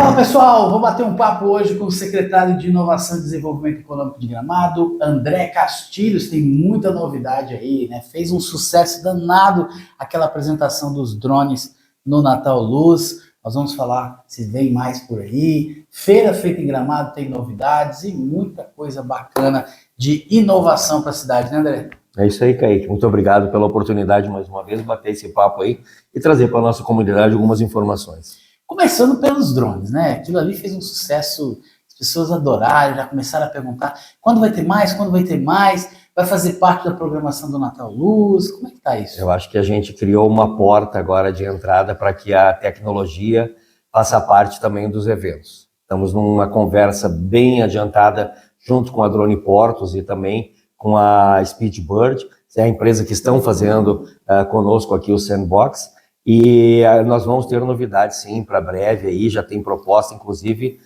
Fala pessoal, vou bater um papo hoje com o secretário de Inovação e Desenvolvimento Econômico de Gramado, André Castilhos. Tem muita novidade aí, né? Fez um sucesso danado aquela apresentação dos drones no Natal Luz. Nós vamos falar se vem mais por aí. Feira feita em Gramado tem novidades e muita coisa bacana de inovação para a cidade, né, André? É isso aí, Kaique. Muito obrigado pela oportunidade mais uma vez de bater esse papo aí e trazer para a nossa comunidade algumas informações. Começando pelos drones, né? Aquilo ali fez um sucesso, as pessoas adoraram, já começaram a perguntar quando vai ter mais, quando vai ter mais, vai fazer parte da programação do Natal Luz, como é que tá isso? Eu acho que a gente criou uma porta agora de entrada para que a tecnologia faça parte também dos eventos. Estamos numa conversa bem adiantada junto com a Drone Portos e também com a Speedbird, que é a empresa que estão fazendo conosco aqui o Sandbox. E nós vamos ter novidades sim para breve aí, já tem proposta, inclusive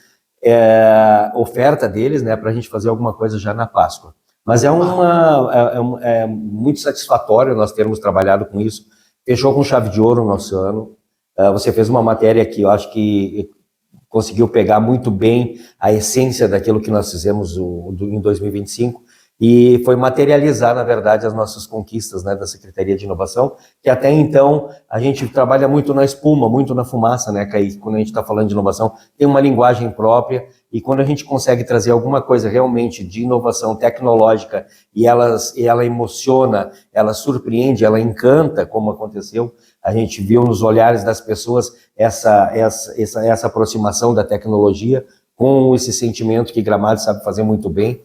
oferta deles, né, para a gente fazer alguma coisa já na Páscoa. Mas é muito satisfatório nós termos trabalhado com isso. Fechou com chave de ouro o nosso ano. Você fez uma matéria que eu acho que conseguiu pegar muito bem a essência daquilo que nós fizemos em 2025. E foi materializar, na verdade, as nossas conquistas, né, da Secretaria de Inovação, que até então a gente trabalha muito na espuma, muito na fumaça, né, Kaique? Quando a gente está falando de inovação, tem uma linguagem própria, e quando a gente consegue trazer alguma coisa realmente de inovação tecnológica e ela emociona, ela surpreende, ela encanta, como aconteceu, a gente viu nos olhares das pessoas essa aproximação da tecnologia com esse sentimento que Gramado sabe fazer muito bem,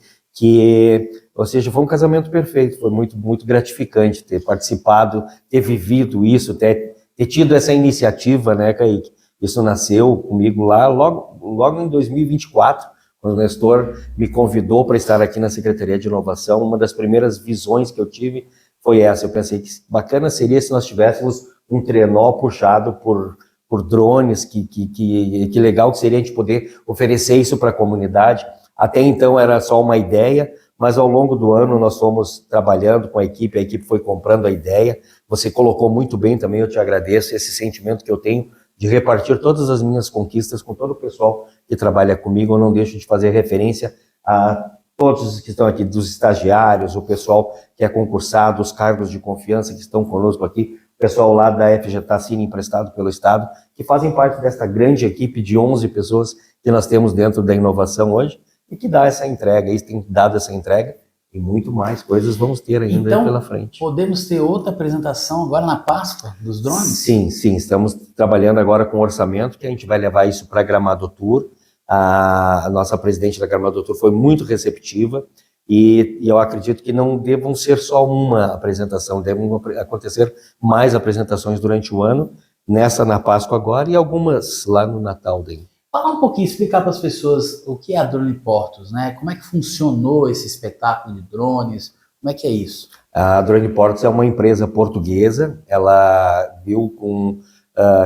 ou seja, foi um casamento perfeito, foi muito, muito gratificante ter participado, ter vivido isso, ter tido essa iniciativa, né, Kaique? Isso nasceu comigo lá logo em 2024, quando o Nestor me convidou para estar aqui na Secretaria de Inovação. Uma das primeiras visões que eu tive foi essa. Eu pensei que bacana seria se nós tivéssemos um trenó puxado por drones, que legal que seria a gente poder oferecer isso para a comunidade. Até então era só uma ideia, mas ao longo do ano nós fomos trabalhando com a equipe foi comprando a ideia. Você colocou muito bem também, eu te agradeço, esse sentimento que eu tenho de repartir todas as minhas conquistas com todo o pessoal que trabalha comigo. Eu não deixo de fazer referência a todos os que estão aqui, dos estagiários, o pessoal que é concursado, os cargos de confiança que estão conosco aqui, o pessoal lá da FGTA Cine emprestado pelo Estado, que fazem parte desta grande equipe de 11 pessoas que nós temos dentro da inovação hoje, e que dá essa entrega, eles têm dado essa entrega, e muito mais coisas vamos ter ainda então, pela frente. Podemos ter outra apresentação agora na Páscoa dos drones? Sim, estamos trabalhando agora com orçamento, que a gente vai levar isso para Gramado Tour. A nossa presidente da Gramado Tour foi muito receptiva, e eu acredito que não devam ser só uma apresentação, devem acontecer mais apresentações durante o ano, nessa na Páscoa agora, e algumas lá no Natal daí. Fala um pouquinho, explicar para as pessoas o que é a Drone Portos, né? Como é que funcionou esse espetáculo de drones? Como é que é isso? A Drone Portos é uma empresa portuguesa. Ela viu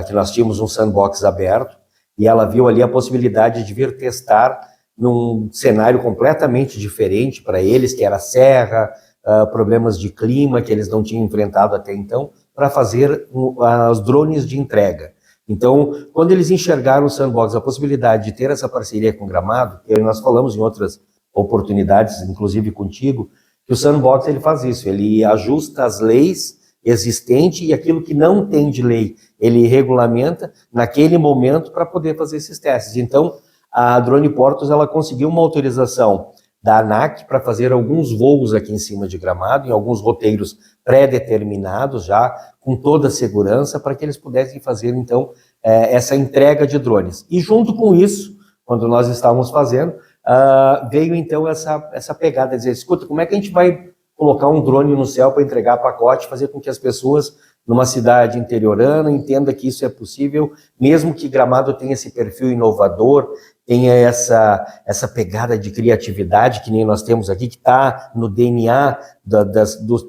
que nós tínhamos um sandbox aberto e ela viu ali a possibilidade de vir testar num cenário completamente diferente para eles, que era serra, problemas de clima que eles não tinham enfrentado até então, para fazer os drones de entrega. Então, quando eles enxergaram o Sandbox, a possibilidade de ter essa parceria com o Gramado, e nós falamos em outras oportunidades, inclusive contigo, que o Sandbox ele faz isso, ele ajusta as leis existentes e aquilo que não tem de lei, ele regulamenta naquele momento para poder fazer esses testes. Então, a Drone Portos ela conseguiu uma autorização da ANAC para fazer alguns voos aqui em cima de Gramado, em alguns roteiros pré-determinados já, com toda a segurança, para que eles pudessem fazer, então, essa entrega de drones. E junto com isso, quando nós estávamos fazendo, veio, então, essa pegada, de dizer, escuta, como é que a gente vai colocar um drone no céu para entregar pacote, fazer com que as pessoas, numa cidade interiorana, entendam que isso é possível, mesmo que Gramado tenha esse perfil inovador, tenha essa pegada de criatividade que nem nós temos aqui, que está no DNA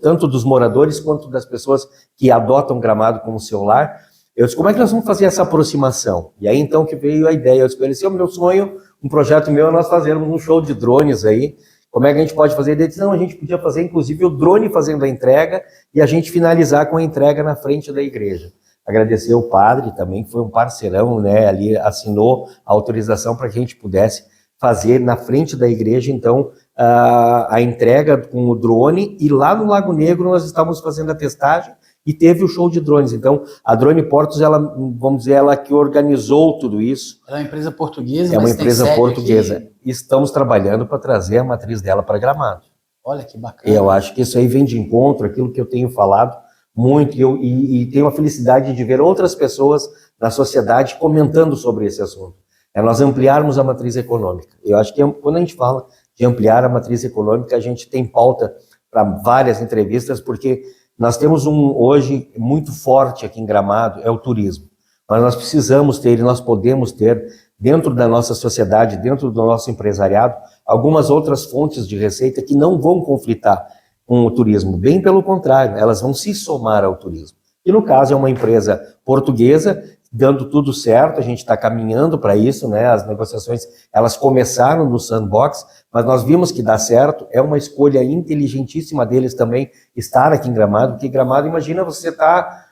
tanto dos moradores quanto das pessoas que adotam Gramado como seu lar. Eu disse, como é que nós vamos fazer essa aproximação? E aí então que veio a ideia, eu disse, esse é o meu sonho, um projeto meu, nós fazermos um show de drones aí. Como é que a gente pode fazer? Ele disse, não, a gente podia fazer inclusive o drone fazendo a entrega e a gente finalizar com a entrega na frente da igreja. agradecer o padre também, que foi um parceirão, né, ali assinou a autorização para que a gente pudesse fazer na frente da igreja, então, a entrega com o drone, e lá no Lago Negro nós estávamos fazendo a testagem e teve o show de drones. Então, a Drone Portos, ela, vamos dizer, ela que organizou tudo isso. Ela é uma empresa portuguesa, é uma mas empresa tem sede portuguesa. aqui. Estamos trabalhando para trazer a matriz dela para Gramado. Olha que bacana. Eu acho que isso aí vem de encontro àquilo que eu tenho falado muito, e tenho a felicidade de ver outras pessoas na sociedade comentando sobre esse assunto. É nós ampliarmos a matriz econômica. Eu acho que quando a gente fala de ampliar a matriz econômica, a gente tem pauta para várias entrevistas, porque nós temos hoje muito forte aqui em Gramado, é o turismo. Mas nós precisamos ter, e nós podemos ter, dentro da nossa sociedade, dentro do nosso empresariado, algumas outras fontes de receita que não vão conflitar com o turismo. Bem pelo contrário, elas vão se somar ao turismo. E no caso é uma empresa portuguesa, dando tudo certo, a gente está caminhando para isso, né? As negociações, elas começaram no Sandbox, mas nós vimos que dá certo, é uma escolha inteligentíssima deles também estar aqui em Gramado, porque Gramado, imagina você estar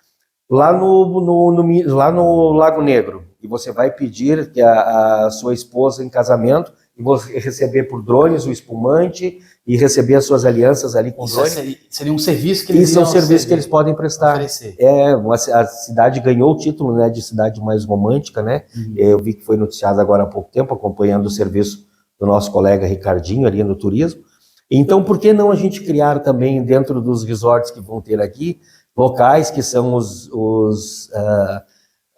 lá lá no Lago Negro, e você vai pedir que a sua esposa em casamento, e você receber por drones o espumante, e receber as suas alianças ali com drones. Seria um serviço que eles Isso é um serviço que eles podem prestar. Oferecer. A cidade ganhou o título, né, de cidade mais romântica, né? Uhum. Eu vi que foi noticiado agora há pouco tempo, acompanhando o serviço do nosso colega Ricardinho ali no turismo. Então, por que não a gente criar também dentro dos resorts que vão ter aqui, locais que são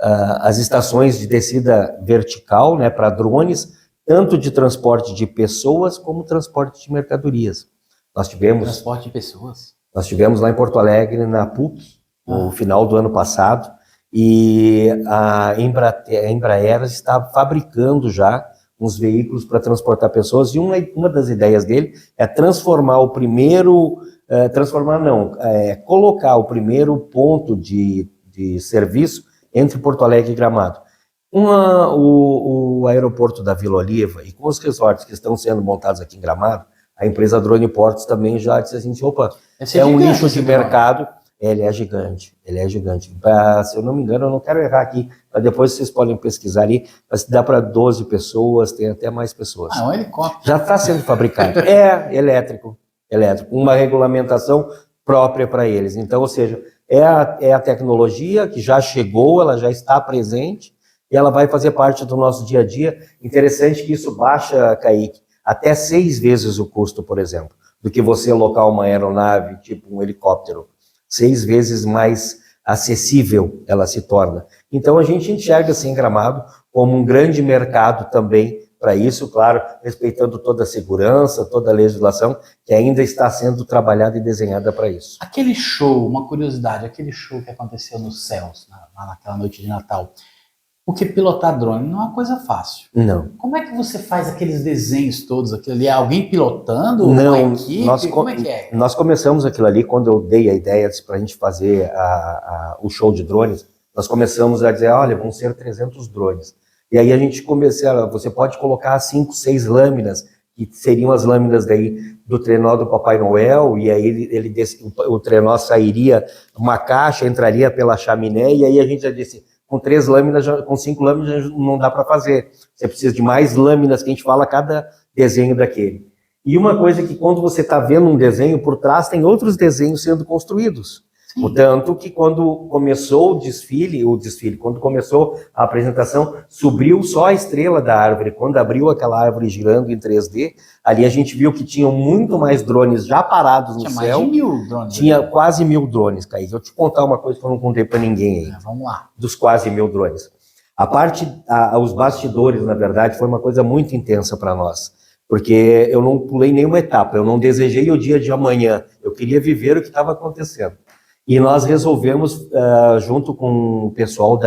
as estações de descida vertical, né, para drones, tanto de transporte de pessoas como transporte de mercadorias. Transporte de pessoas. Nós tivemos lá em Porto Alegre, na PUC, no final do ano passado, e a Embraer está fabricando já uns veículos para transportar pessoas, e uma das ideias dele é colocar o primeiro ponto de serviço entre Porto Alegre e Gramado. O aeroporto da Vila Oliva e com os resorts que estão sendo montados aqui em Gramado, a empresa Drone Portos também já disse assim, opa, é um nicho de mercado, ele é gigante. Se eu não me engano, eu não quero errar aqui, mas depois vocês podem pesquisar ali, mas dá para 12 pessoas, tem até mais pessoas. Um helicóptero. Já está sendo fabricado, é elétrico, uma regulamentação própria para eles. Então, ou seja, é a tecnologia que já chegou, ela já está presente, e ela vai fazer parte do nosso dia a dia. Interessante que isso baixa, Kaique, até 6 vezes o custo, por exemplo, do que você alocar uma aeronave, tipo um helicóptero. 6 vezes mais acessível ela se torna. Então a gente enxerga assim Gramado como um grande mercado também para isso, claro, respeitando toda a segurança, toda a legislação que ainda está sendo trabalhada e desenhada para isso. Aquele show, uma curiosidade, aquele show que aconteceu nos céus, lá naquela noite de Natal, porque pilotar drone não é uma coisa fácil. Não. Como é que você faz aqueles desenhos todos? Aquilo ali? É alguém pilotando? Não, uma equipe? Como é que é? Nós começamos aquilo ali, quando eu dei a ideia para a gente fazer o show de drones, nós começamos a dizer, olha, vão ser 300 drones. E aí a gente começou, você pode colocar 5, 6 lâminas, que seriam as lâminas daí do trenó do Papai Noel, e aí o trenó sairia, uma caixa entraria pela chaminé, e aí a gente já disse, com 3 lâminas, com 5 lâminas não dá para fazer. Você precisa de mais lâminas, que a gente fala cada desenho daquele. E uma coisa que quando você está vendo um desenho, por trás tem outros desenhos sendo construídos. Tanto que quando começou o desfile, quando começou a apresentação, subiu só a estrela da árvore. Quando abriu aquela árvore girando em 3D, ali a gente viu que tinham muito mais drones já parados no céu. Tinha mais de 1000 drones. Tinha quase 1000 drones, Kaique. Eu te contar uma coisa que eu não contei para ninguém aí. Vamos lá. Dos quase 1000 drones. Os bastidores, na verdade, foi uma coisa muito intensa para nós. Porque eu não pulei nenhuma etapa, eu não desejei o dia de amanhã. Eu queria viver o que estava acontecendo. E nós resolvemos, junto com o pessoal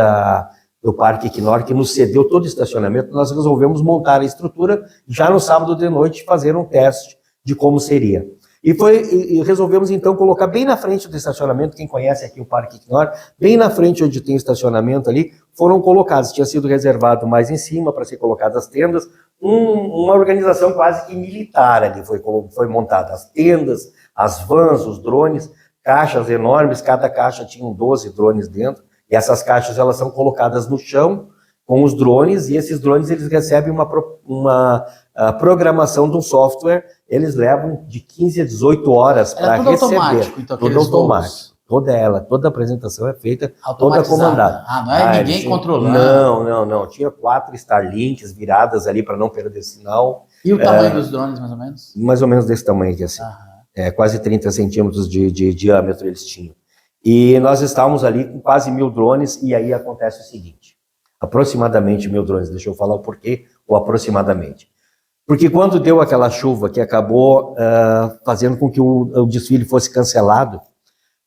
do Parque Equinor, que nos cedeu todo o estacionamento, nós resolvemos montar a estrutura já no sábado de noite, fazer um teste de como seria. E resolvemos então colocar bem na frente do estacionamento, quem conhece aqui o Parque Equinor, bem na frente onde tem o estacionamento ali, foram colocados, tinha sido reservado mais em cima para ser colocadas as tendas, uma organização quase que militar ali foi montada, as tendas, as vans, os drones, caixas enormes, cada caixa tinha 12 drones dentro, E essas caixas elas são colocadas no chão com os drones, e esses drones eles recebem uma programação de um software, eles levam de 15 a 18 horas para receber. Tudo automático, então, tudo automático. Toda a apresentação é feita, toda comandada. Não é ninguém controlando. Não. Tinha 4 Starlinks viradas ali para não perder sinal. E o tamanho dos drones, mais ou menos? Mais ou menos desse tamanho aqui, assim. Quase 30 centímetros de diâmetro eles tinham. E nós estávamos ali com quase 1000 drones, e aí acontece o seguinte. Aproximadamente 1000 drones, deixa eu falar o porquê, ou aproximadamente. Porque quando deu aquela chuva que acabou fazendo com que o desfile fosse cancelado,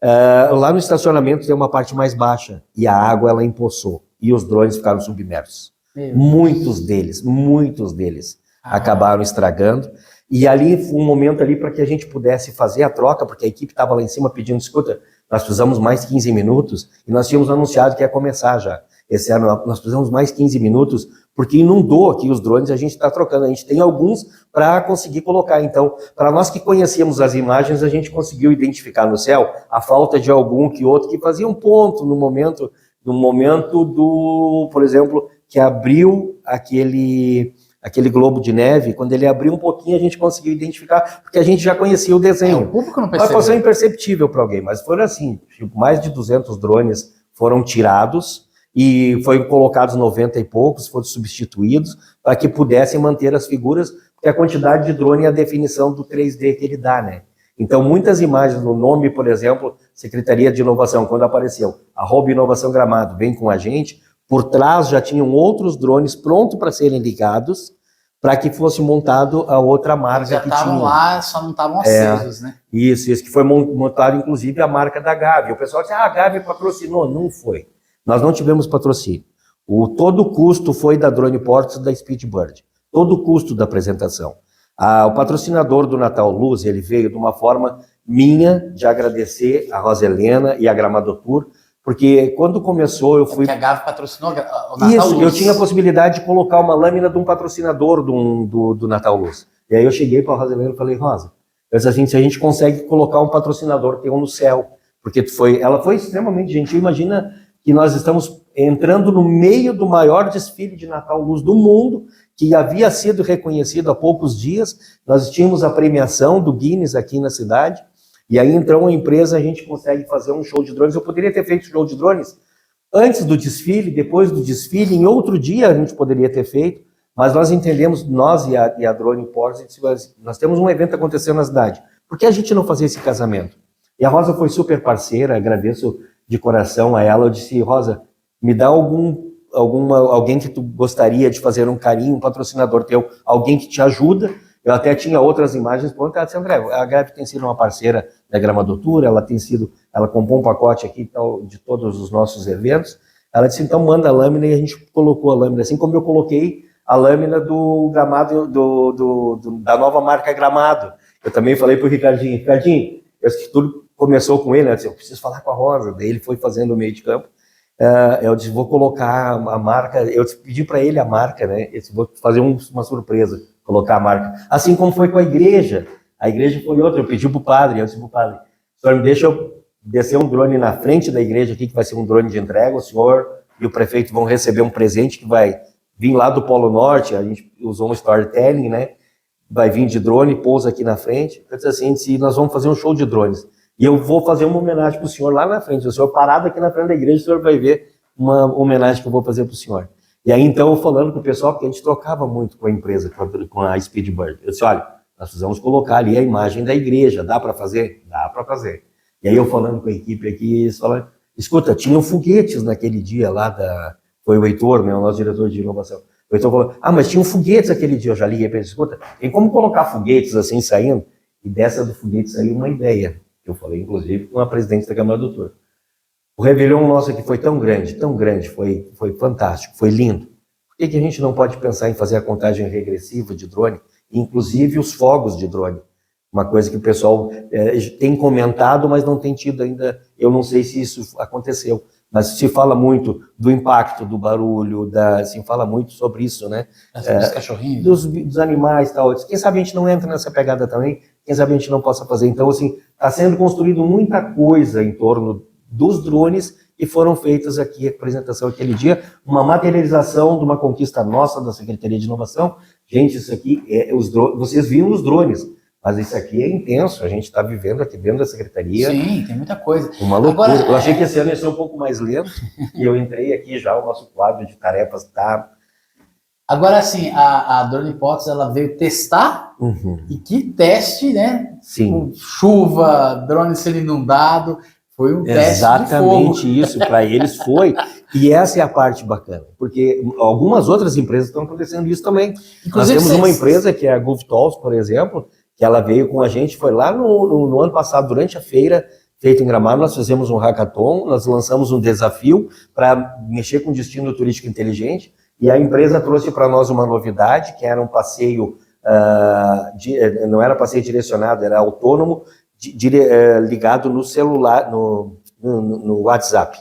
lá no estacionamento tem uma parte mais baixa, e a água ela empoçou, e os drones ficaram submersos. Muitos deles acabaram estragando, e ali foi um momento ali para que a gente pudesse fazer a troca, porque a equipe estava lá em cima pedindo, escuta, nós precisamos mais 15 minutos, e nós tínhamos anunciado que ia começar já. Esse ano nós precisamos mais 15 minutos, porque inundou aqui os drones, a gente está trocando, a gente tem alguns para conseguir colocar. Então, para nós que conhecíamos as imagens, a gente conseguiu identificar no céu a falta de algum que outro que fazia um ponto no momento do, por exemplo, que abriu aquele globo de neve. Quando ele abriu um pouquinho, a gente conseguiu identificar, porque a gente já conhecia o desenho. O público não percebeu. Vai passar imperceptível para alguém, mas foram assim, mais de 200 drones foram tirados, e foram colocados 90 e poucos, foram substituídos, para que pudessem manter as figuras, porque a quantidade de drone é a definição do 3D que ele dá, né? Então, muitas imagens no nome, por exemplo, Secretaria de Inovação, quando apareceu @Inovação Gramado, vem com a gente, por trás já tinham outros drones prontos para serem ligados, para que fosse montado a outra marca já que tinha. Já estavam lá, só não estavam acesos, né? Isso, que foi montado, inclusive, a marca da Gavi. O pessoal disse, a Gavi patrocinou. Não foi. Nós não tivemos patrocínio. Todo o custo foi da Drone Ports e da Speedbird. Todo o custo da apresentação. O patrocinador do Natal Luz, ele veio de uma forma minha de agradecer a Rosa Helena e a Gramado Tour, porque quando começou eu fui... Porque a Gavi patrocinou o Natal Isso, Luz. eu tinha a possibilidade de colocar uma lâmina de um patrocinador do Natal Luz. E aí eu cheguei para a Rosa Helena e falei, Rosa, eu disse assim, se a gente consegue colocar um patrocinador, tem um no céu. Porque ela foi extremamente gentil. Imagina que nós estamos entrando no meio do maior desfile de Natal Luz do mundo, que havia sido reconhecido há poucos dias. Nós tínhamos a premiação do Guinness aqui na cidade, e aí então a empresa, a gente consegue fazer um show de drones. Eu poderia ter feito show de drones antes do desfile, depois do desfile, em outro dia a gente poderia ter feito, mas nós entendemos, nós e a Drone Imports, nós temos um evento acontecendo na cidade, por que a gente não fazer esse casamento? E a Rosa foi super parceira, agradeço de coração a ela. Eu disse, Rosa, me dá alguém que tu gostaria de fazer um carinho, um patrocinador teu, alguém que te ajuda. Eu até tinha outras imagens prontas. Ela disse, André, a Gabi tem sido uma parceira da Gramado Tour, ela comprou um pacote aqui de todos os nossos eventos. Ela disse, então manda a lâmina, e a gente colocou a lâmina, assim como eu coloquei a lâmina do Gramado, da nova marca Gramado. Eu também falei para o Ricardinho, tudo começou com ele, né? Eu disse, eu preciso falar com a Rosa. Daí ele foi fazendo o meio de campo. Eu disse, vou colocar a marca. Eu pedi para ele a marca, né? Eu disse, vou fazer uma surpresa, colocar a marca. Assim como foi com a igreja. A igreja foi outra. Eu pedi para o padre. Eu disse para o padre, senhor, me deixa eu descer um drone na frente da igreja aqui, que vai ser um drone de entrega. O senhor e o prefeito vão receber um presente que vai vir lá do Polo Norte. A gente usou um storytelling, né? Vai vir de drone, pousa aqui na frente. Eu disse assim, nós vamos fazer um show de drones. E eu vou fazer uma homenagem para o senhor lá na frente. O senhor parado aqui na frente da igreja, o senhor vai ver uma homenagem que eu vou fazer para o senhor. E aí, então, eu falando com o pessoal, porque a gente trocava muito com a empresa, com a Speedbird. Eu disse, olha, nós precisamos colocar ali a imagem da igreja. Dá para fazer? Dá para fazer. E aí, eu falando com a equipe aqui, eles falaram, escuta, tinham foguetes naquele dia lá Foi o Heitor, né, o nosso diretor de inovação. O Heitor falou, mas tinham foguetes aquele dia. Eu já liguei para ele, escuta, tem como colocar foguetes assim saindo? E dessa do foguete saiu uma ideia. Eu falei, inclusive, com a presidente da Câmara do Tour. O Réveillon nosso aqui foi tão grande, foi fantástico, foi lindo. Por que a gente não pode pensar em fazer a contagem regressiva de drone, inclusive os fogos de drone? Uma coisa que o pessoal tem comentado, mas não tem tido ainda, eu não sei se isso aconteceu, mas se fala muito do impacto, do barulho, se fala muito sobre isso, né? Dos cachorrinhos. Dos animais e tal. Quem sabe a gente não entra nessa pegada também, quem sabe a gente não possa fazer. Então, assim, está sendo construído muita coisa em torno dos drones. e foram feitas aqui a apresentação aquele dia, uma materialização de uma conquista nossa da Secretaria de Inovação. Gente, isso aqui, vocês viram os drones, mas isso aqui é intenso, a gente está vivendo aqui dentro da Secretaria. Sim, tem muita coisa. Uma loucura. Agora, eu achei que esse ano ia ser um pouco mais lento, e eu entrei aqui já, o nosso quadro de tarefas está... Agora, assim, a Drone Ports, ela veio testar, e que teste, né? Sim. Com chuva, drone sendo inundado, foi um teste Exatamente de fogo. isso, para eles foi, e essa é a parte bacana, porque algumas outras empresas estão acontecendo isso também. Inclusive, nós temos uma empresa que é a GovTools, por exemplo, que ela veio com a gente, foi lá no ano passado, durante a feira, feita em Gramado, nós fizemos um hackathon, nós lançamos um desafio para mexer com destino turístico inteligente, e a empresa trouxe para nós uma novidade, que era um passeio, não era passeio direcionado, era autônomo, ligado no celular, no WhatsApp.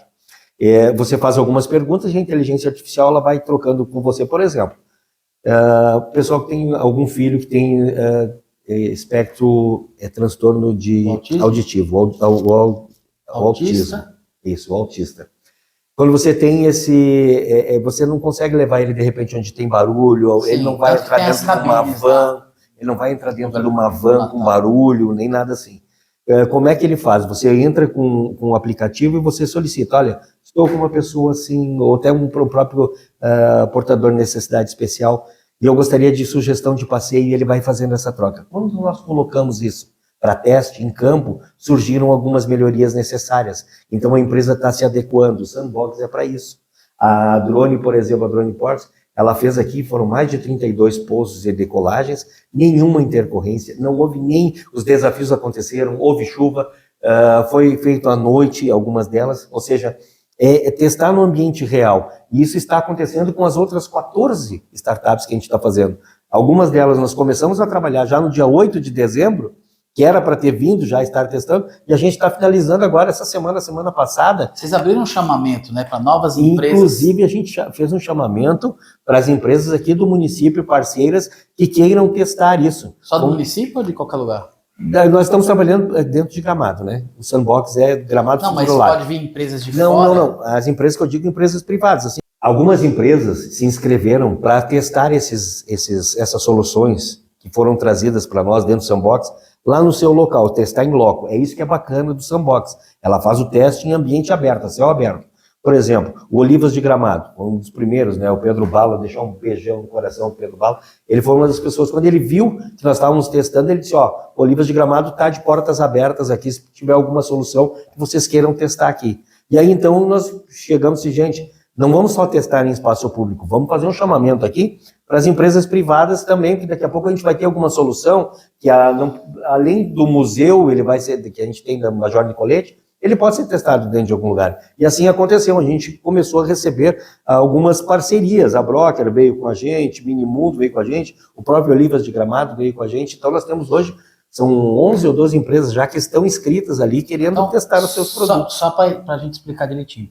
Você faz algumas perguntas e a inteligência artificial ela vai trocando com você, por exemplo. O pessoal que tem algum filho que tem espectro, transtorno de auditivo, autismo. Isso, o autista. Quando você tem você não consegue levar ele de repente onde tem barulho, sim, ele não vai entrar dentro de uma van, ele não vai entrar dentro de uma van com barulho, nem nada assim. Como é que ele faz? Você entra com um aplicativo e você solicita, olha, estou com uma pessoa assim, ou até um próprio portador de necessidade especial, e eu gostaria de sugestão de passeio, e ele vai fazendo essa troca. Quando nós colocamos isso para teste em campo, surgiram algumas melhorias necessárias. Então a empresa está se adequando, o Sandbox é para isso. A Drone, por exemplo, a Drone Ports, ela fez aqui, foram mais de 32 pousos e decolagens, nenhuma intercorrência, não houve nem os desafios aconteceram, houve chuva, foi feito à noite, algumas delas, ou seja, testar no ambiente real. E isso está acontecendo com as outras 14 startups que a gente está fazendo. Algumas delas nós começamos a trabalhar já no dia 8 de dezembro, que era para ter vindo já estar testando, e a gente está finalizando agora essa semana passada. Vocês abriram um chamamento, né, para novas empresas? Inclusive, a gente fez um chamamento para as empresas aqui do município, parceiras, que queiram testar isso. Só do município ou de qualquer lugar? Nós estamos trabalhando dentro de Gramado, né? O Sandbox é Gramado. Não, mas pode vir empresas de fora? Não. As empresas que eu digo, empresas privadas. Assim. Algumas empresas se inscreveram para testar essas soluções que foram trazidas para nós dentro do Sandbox, lá no seu local, testar em loco. É isso que é bacana do Sandbox. Ela faz o teste em ambiente aberto, a céu aberto. Por exemplo, o Olivas de Gramado, um dos primeiros, né? O Pedro Bala, deixar um beijão no coração do Pedro Bala. Ele foi uma das pessoas, quando ele viu que nós estávamos testando, ele disse, Olivas de Gramado está de portas abertas aqui, se tiver alguma solução que vocês queiram testar aqui. E aí, então, nós chegamos e, gente, não vamos só testar em espaço público, vamos fazer um chamamento aqui para as empresas privadas também, que daqui a pouco a gente vai ter alguma solução que, além do museu, ele vai ser, que a gente tem da Major Nicolete, ele pode ser testado dentro de algum lugar. E assim aconteceu, a gente começou a receber algumas parcerias, a Broker veio com a gente, Minimundo veio com a gente, o próprio Olivas de Gramado veio com a gente, então nós temos hoje, são 11 ou 12 empresas já que estão inscritas ali, querendo testar os seus produtos. Só para a gente explicar direitinho.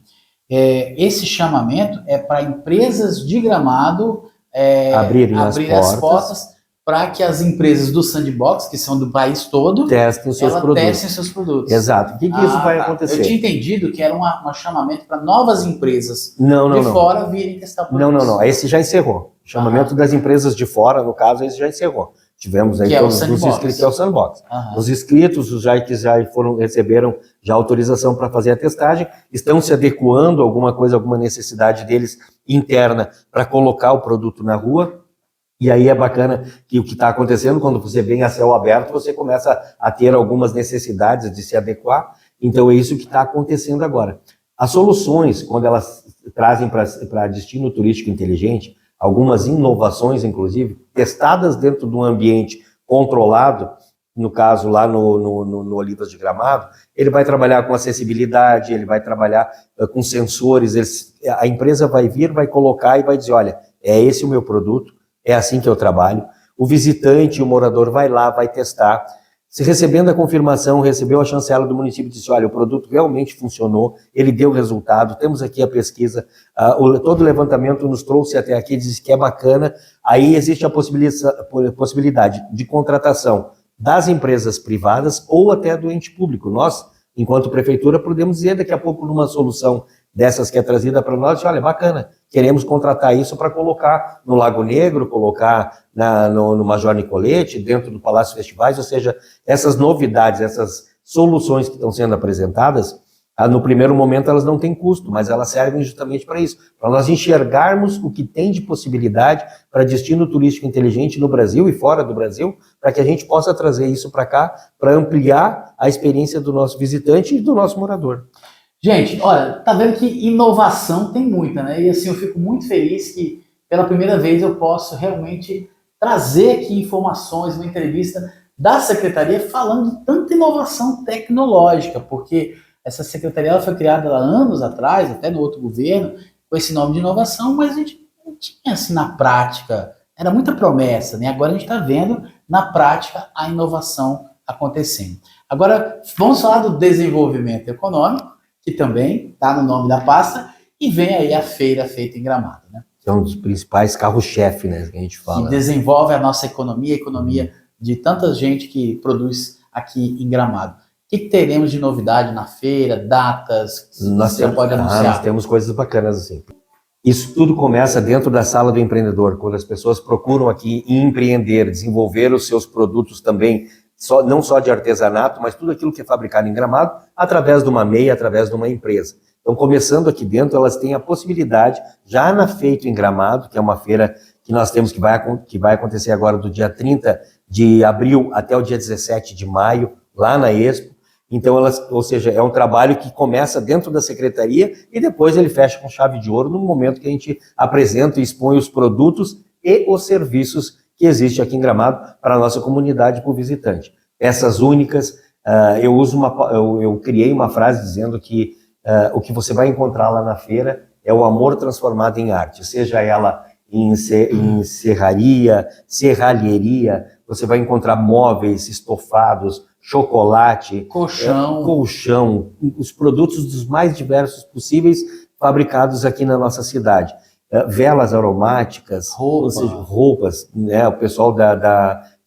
Esse chamamento é para empresas de Gramado abrirem as portas para que as empresas do Sandbox, que são do país todo, testem seus produtos. Exato. O que isso vai acontecer? Eu tinha entendido que era um chamamento para novas empresas de fora virem testar produtos. Não. Esse já encerrou. O chamamento das empresas de fora, no caso, esse já encerrou. Tivemos aí todos os inscritos, que é o Sandbox. Os inscritos, os que já receberam já autorização para fazer a testagem, estão se adequando a alguma necessidade deles interna para colocar o produto na rua. E aí é bacana que o que está acontecendo, quando você vem a céu aberto, você começa a ter algumas necessidades de se adequar. Então é isso que está acontecendo agora. As soluções, quando elas trazem para destino turístico inteligente, algumas inovações, inclusive, testadas dentro de um ambiente controlado, no caso lá no Olivas de Gramado, ele vai trabalhar com acessibilidade, ele vai trabalhar com sensores, a empresa vai vir, vai colocar e vai dizer, olha, é esse o meu produto, é assim que eu trabalho. O visitante, o morador vai lá, vai testar. Se recebendo a confirmação, recebeu a chancela do município e disse, olha, o produto realmente funcionou, ele deu resultado, temos aqui a pesquisa, todo o levantamento nos trouxe até aqui, diz que é bacana, aí existe a possibilidade de contratação das empresas privadas ou até do ente público. Nós, enquanto prefeitura, podemos dizer daqui a pouco numa solução dessas que é trazida para nós, olha, bacana, queremos contratar isso para colocar no Lago Negro, colocar no Major Nicolete, dentro do Palácio Festivais, ou seja, essas novidades, essas soluções que estão sendo apresentadas, no primeiro momento elas não têm custo, mas elas servem justamente para isso, para nós enxergarmos o que tem de possibilidade para destino turístico inteligente no Brasil e fora do Brasil, para que a gente possa trazer isso para cá, para ampliar a experiência do nosso visitante e do nosso morador. Gente, olha, tá vendo que inovação tem muita, né? E assim, eu fico muito feliz que pela primeira vez eu posso realmente trazer aqui informações, uma entrevista da Secretaria falando de tanta inovação tecnológica, porque essa secretaria ela foi criada há anos atrás, até no outro governo, com esse nome de inovação, mas a gente não tinha assim na prática, era muita promessa, né? Agora a gente está vendo na prática a inovação acontecendo. Agora, vamos falar do desenvolvimento econômico, que também está no nome da pasta, e vem aí a feira feita em Gramado, né? É um dos principais carro-chefe, né, que a gente fala. Que desenvolve a nossa economia, a economia de tanta gente que produz aqui em Gramado. O que teremos de novidade na feira, datas, você pode anunciar? Nós temos coisas bacanas assim. Isso tudo começa dentro da sala do empreendedor, quando as pessoas procuram aqui empreender, desenvolver os seus produtos também, não só de artesanato, mas tudo aquilo que é fabricado em Gramado, através de uma MEI, através de uma empresa. Então, começando aqui dentro, elas têm a possibilidade, já na Feito em Gramado, que é uma feira que nós temos que vai acontecer agora do dia 30 de abril até o dia 17 de maio, lá na Expo. Então, ou seja, é um trabalho que começa dentro da secretaria e depois ele fecha com chave de ouro no momento que a gente apresenta e expõe os produtos e os serviços que existem aqui em Gramado para a nossa comunidade, para o visitante. Peças únicas, eu criei uma frase dizendo que o que você vai encontrar lá na feira é o amor transformado em arte, seja ela em serraria, serralheria, você vai encontrar móveis, estofados, chocolate, colchão, os produtos dos mais diversos possíveis fabricados aqui na nossa cidade. Velas aromáticas, roupas, né? O pessoal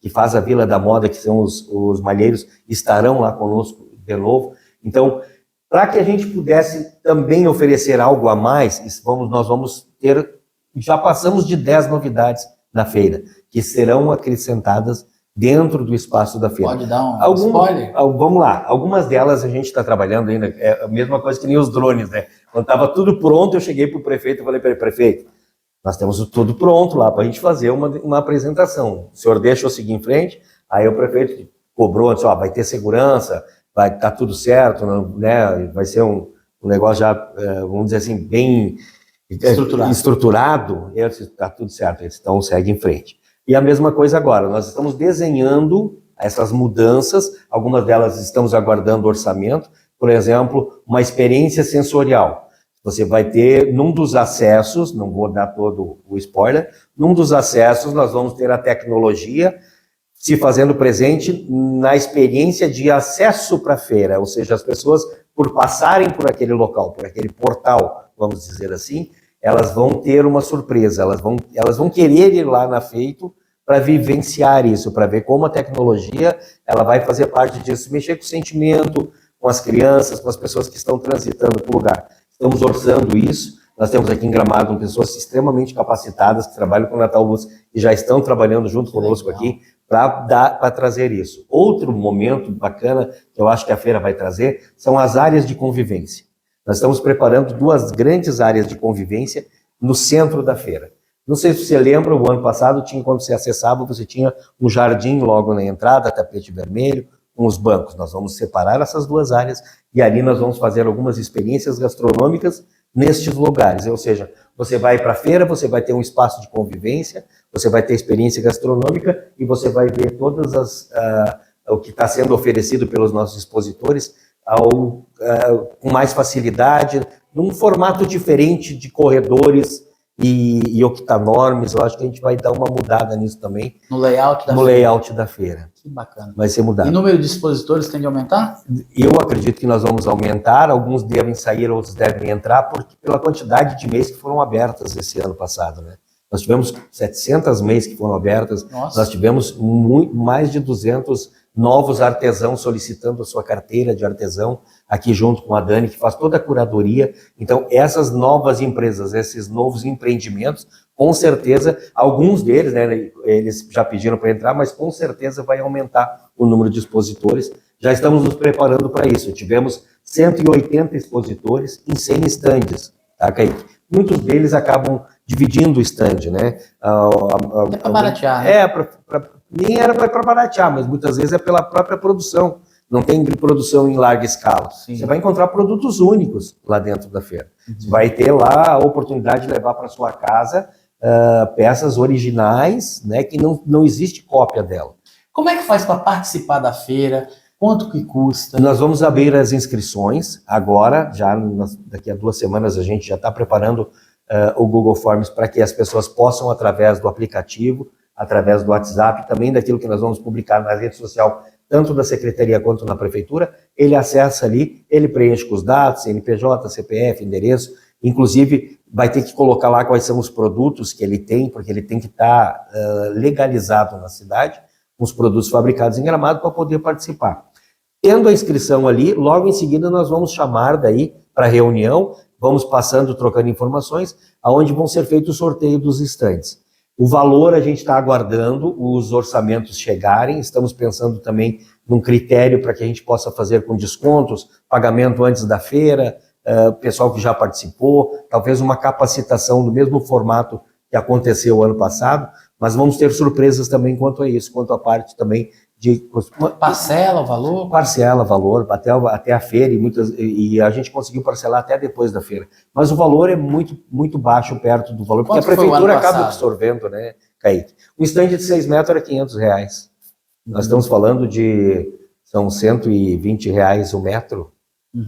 que faz a Vila da Moda, que são os malheiros, estarão lá conosco de novo. Então, para que a gente pudesse também oferecer algo a mais, nós vamos ter, já passamos de 10 novidades na feira, que serão acrescentadas dentro do espaço da feira. Pode dar um spoiler? Vamos lá, algumas delas a gente está trabalhando ainda, é a mesma coisa que nem os drones, né? Quando estava tudo pronto, eu cheguei para o prefeito e falei para ele, prefeito, nós temos tudo pronto lá para a gente fazer uma apresentação. O senhor deixa eu seguir em frente? Aí o prefeito cobrou, disse, vai ter segurança, vai estar tudo certo, né? Vai ser um negócio já, vamos dizer assim, bem estruturado. Eu disse, está tudo certo, então segue em frente. E a mesma coisa agora, nós estamos desenhando essas mudanças, algumas delas estamos aguardando orçamento, por exemplo, uma experiência sensorial. Você vai ter, num dos acessos, não vou dar todo o spoiler, num dos acessos nós vamos ter a tecnologia se fazendo presente na experiência de acesso para a feira, ou seja, as pessoas, por passarem por aquele local, por aquele portal, vamos dizer assim, elas vão ter uma surpresa, elas vão querer ir lá na Feito para vivenciar isso, para ver como a tecnologia ela vai fazer parte disso, mexer com o sentimento, com as crianças, com as pessoas que estão transitando para o lugar. Estamos orçando isso, nós temos aqui em Gramado pessoas extremamente capacitadas que trabalham com o Natal Luz e já estão trabalhando junto conosco aqui para trazer isso. Outro momento bacana que eu acho que a feira vai trazer são as áreas de convivência. Nós estamos preparando 2 grandes áreas de convivência no centro da feira. Não sei se você lembra, o ano passado, quando você acessava, você tinha um jardim logo na entrada, tapete vermelho, com os bancos. Nós vamos separar essas 2 áreas e ali nós vamos fazer algumas experiências gastronômicas nestes lugares. Ou seja, você vai para a feira, você vai ter um espaço de convivência, você vai ter experiência gastronômica e você vai ver o que está sendo oferecido pelos nossos expositores com mais facilidade, num formato diferente de corredores e octanormes. Eu acho que a gente vai dar uma mudada nisso também. No layout da feira. Que bacana. Vai ser mudado. E o número de expositores tende a aumentar? Eu acredito que nós vamos aumentar, alguns devem sair, outros devem entrar, pela quantidade de mês que foram abertas esse ano passado, né? Nós tivemos 700 mês que foram abertas. Nossa. Nós tivemos mais de 200 novos artesãos solicitando a sua carteira de artesão, aqui junto com a Dani, que faz toda a curadoria. Então, essas novas empresas, esses novos empreendimentos, com certeza, alguns deles, né, eles já pediram para entrar, mas com certeza vai aumentar o número de expositores. Já estamos nos preparando para isso. Tivemos 180 expositores em 100 estandes, tá, Kaique? Muitos deles acabam dividindo o stand, né? É para baratear. Né? Nem era para baratear, mas muitas vezes é pela própria produção. Não tem produção em larga escala. Sim. Você vai encontrar produtos únicos lá dentro da feira. Você vai ter lá a oportunidade de levar para sua casa peças originais, né, que não existe cópia dela. Como é que faz para participar da feira? Quanto que custa? Nós vamos abrir as inscrições agora, daqui a 2 semanas a gente já está preparando o Google Forms para que as pessoas possam, através do aplicativo, através do WhatsApp, também daquilo que nós vamos publicar na rede social, tanto da Secretaria quanto na Prefeitura, ele acessa ali, ele preenche com os dados, CNPJ, CPF, endereço, inclusive vai ter que colocar lá quais são os produtos que ele tem, porque ele tem que estar legalizado na cidade, com os produtos fabricados em Gramado para poder participar. Tendo a inscrição ali, logo em seguida nós vamos chamar daí para reunião, vamos passando, trocando informações, aonde vão ser feitos o sorteio dos estandes. O valor a gente está aguardando os orçamentos chegarem, estamos pensando também num critério para que a gente possa fazer com descontos, pagamento antes da feira, pessoal que já participou, talvez uma capacitação do mesmo formato que aconteceu ano passado, mas vamos ter surpresas também quanto a isso, quanto a parte também de... Parcela o valor? Parcela o valor, até a feira, e a gente conseguiu parcelar até depois da feira. Mas o valor é muito, muito baixo perto do valor, porque a prefeitura acaba absorvendo, né, Kaique? Um stand de 6 metros era R$500. Nós estamos falando são R$120 o metro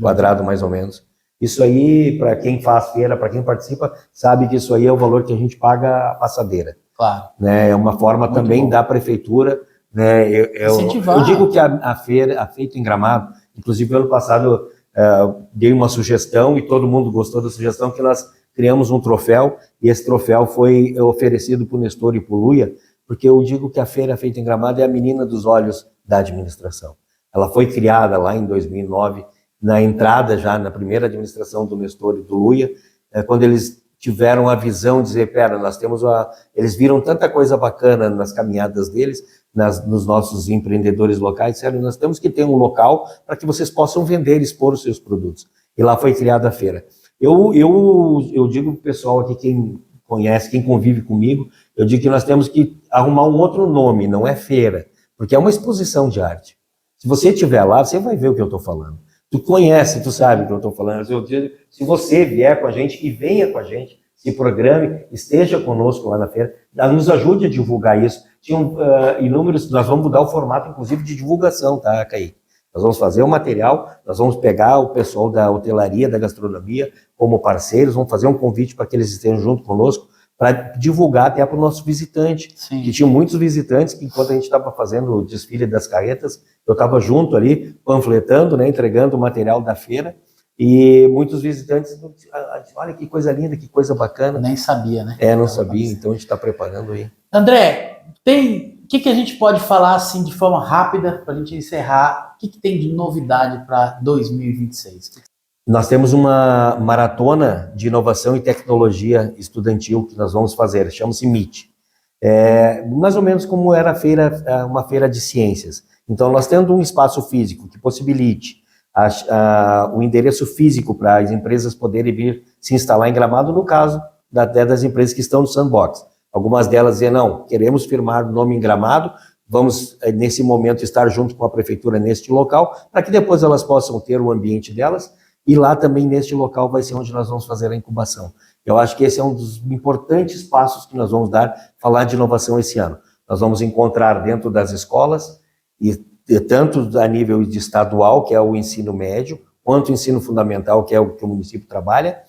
quadrado, mais ou menos. Isso aí, para quem faz feira, para quem participa, sabe que isso aí é o valor que a gente paga a passadeira. Claro. Né? É uma forma muito também bom da prefeitura, né? Eu digo que a feira, feita em Gramado, inclusive ano passado dei uma sugestão e todo mundo gostou da sugestão, que nós criamos um troféu, e esse troféu foi oferecido por Nestor e por Luia, porque eu digo que a feira feita em Gramado é a menina dos olhos da administração. Ela foi criada lá em 2009, na entrada já, na primeira administração do Nestor e do Luia, quando eles tiveram a visão de dizer, eles viram tanta coisa bacana nas caminhadas deles, nos nossos empreendedores locais, disseram, nós temos que ter um local para que vocês possam vender e expor os seus produtos. E lá foi criada a feira. Eu digo para o pessoal aqui, quem conhece, quem convive comigo, eu digo que nós temos que arrumar um outro nome, não é feira, porque é uma exposição de arte. Se você estiver lá, você vai ver o que eu estou falando. Tu conhece, tu sabe o que eu estou falando. Se você vier com a gente e venha com a gente, se programe, esteja conosco lá na feira, nos ajude a divulgar isso. Tinham inúmeros, nós vamos mudar o formato, inclusive, de divulgação, tá, Kaique? Nós vamos fazer o material, nós vamos pegar o pessoal da hotelaria, da gastronomia, como parceiros, vamos fazer um convite para que eles estejam junto conosco, para divulgar até para o nosso visitante. Sim. Que tinha muitos visitantes que, enquanto a gente estava fazendo o desfile das carretas, eu estava junto ali, panfletando, né, entregando o material da feira, e muitos visitantes, olha que coisa linda, que coisa bacana. Nem sabia, né? Não sabia, então a gente está preparando aí. André, o que a gente pode falar assim de forma rápida, para a gente encerrar, o que tem de novidade para 2026? Nós temos uma maratona de inovação e tecnologia estudantil que nós vamos fazer, chama-se MIT. Mais ou menos como era uma feira de ciências. Então, nós tendo um espaço físico que possibilite o endereço físico para as empresas poderem vir se instalar em Gramado, no caso até das empresas que estão no sandbox. Algumas delas dizem, não, queremos firmar o nome em Gramado, vamos, nesse momento, estar junto com a prefeitura neste local, para que depois elas possam ter o ambiente delas. E lá também, neste local, vai ser onde nós vamos fazer a incubação. Eu acho que esse é um dos importantes passos que nós vamos dar, falar de inovação esse ano. Nós vamos encontrar dentro das escolas, e tanto a nível de estadual, que é o ensino médio, quanto o ensino fundamental, que é o que o município trabalha,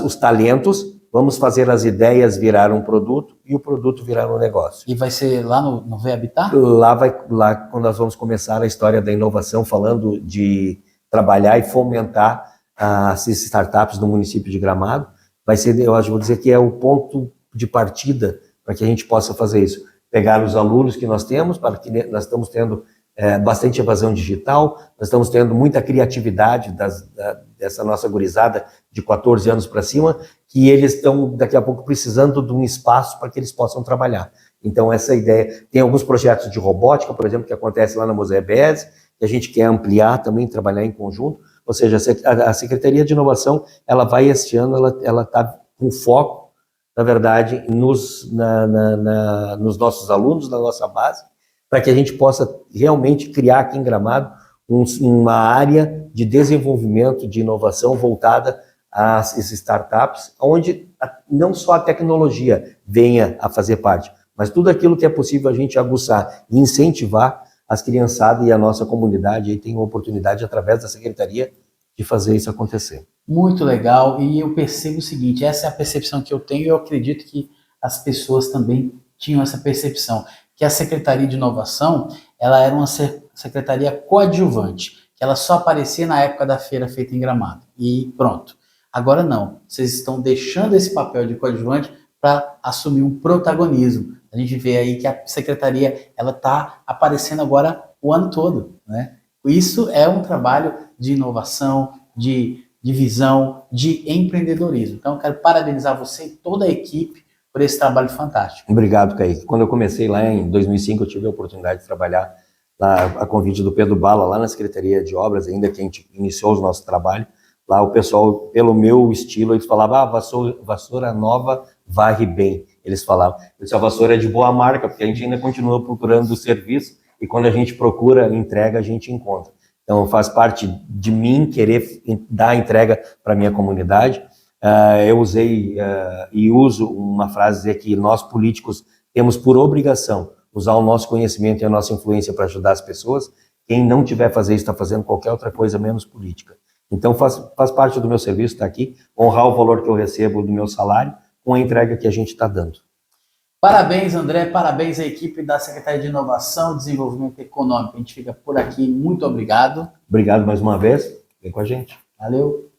os talentos, vamos fazer as ideias virar um produto e o produto virar um negócio. E vai ser lá no VHabitat? Lá quando nós vamos começar a história da inovação, falando de trabalhar e fomentar as startups no município de Gramado, vai ser, eu acho, vou dizer que é o ponto de partida para que a gente possa fazer isso. Pegar os alunos que nós temos, para que nós estamos tendo bastante evasão digital, nós estamos tendo muita criatividade dessa nossa gurizada de 14 anos para cima, que eles estão daqui a pouco precisando de um espaço para que eles possam trabalhar. Então essa ideia, tem alguns projetos de robótica, por exemplo, que acontece lá na Mosebes, que a gente quer ampliar também, trabalhar em conjunto, ou seja, a Secretaria de Inovação, ela vai este ano, ela está com foco, na verdade, nos nossos alunos, na nossa base, para que a gente possa realmente criar aqui em Gramado uma área de desenvolvimento, de inovação voltada às startups, onde não só a tecnologia venha a fazer parte, mas tudo aquilo que é possível a gente aguçar e incentivar as criançadas e a nossa comunidade aí tem uma oportunidade, através da Secretaria, de fazer isso acontecer. Muito legal, e eu percebo o seguinte, essa é a percepção que eu tenho, e eu acredito que as pessoas também tinham essa percepção, que a Secretaria de Inovação, ela era uma secretaria coadjuvante, que ela só aparecia na época da feira feita em Gramado, e pronto. Agora não, vocês estão deixando esse papel de coadjuvante para assumir um protagonismo. A gente vê aí que a secretaria ela está aparecendo agora o ano todo, né? Isso é um trabalho de inovação, de visão, de empreendedorismo. Então, eu quero parabenizar você e toda a equipe por esse trabalho fantástico. Obrigado, Kaique. Quando eu comecei lá em 2005, eu tive a oportunidade de trabalhar lá, a convite do Pedro Bala, lá na Secretaria de Obras, ainda que a gente iniciou o nosso trabalho. Lá o pessoal, pelo meu estilo, eles falavam, vassoura nova varre bem. Eles falavam, a vassoura é de boa marca, porque a gente ainda continua procurando o serviço, e quando a gente procura entrega, a gente encontra. Então faz parte de mim querer dar a entrega para a minha comunidade. Eu usei e uso uma frase dizer que nós políticos temos por obrigação usar o nosso conhecimento e a nossa influência para ajudar as pessoas. Quem não tiver fazer isso está fazendo qualquer outra coisa menos política. Então faz parte do meu serviço estar aqui, honrar o valor que eu recebo do meu salário com a entrega que a gente está dando. Parabéns, André, parabéns à equipe da Secretaria de Inovação e Desenvolvimento Econômico. A gente fica por aqui, muito obrigado. Obrigado mais uma vez, vem com a gente. Valeu.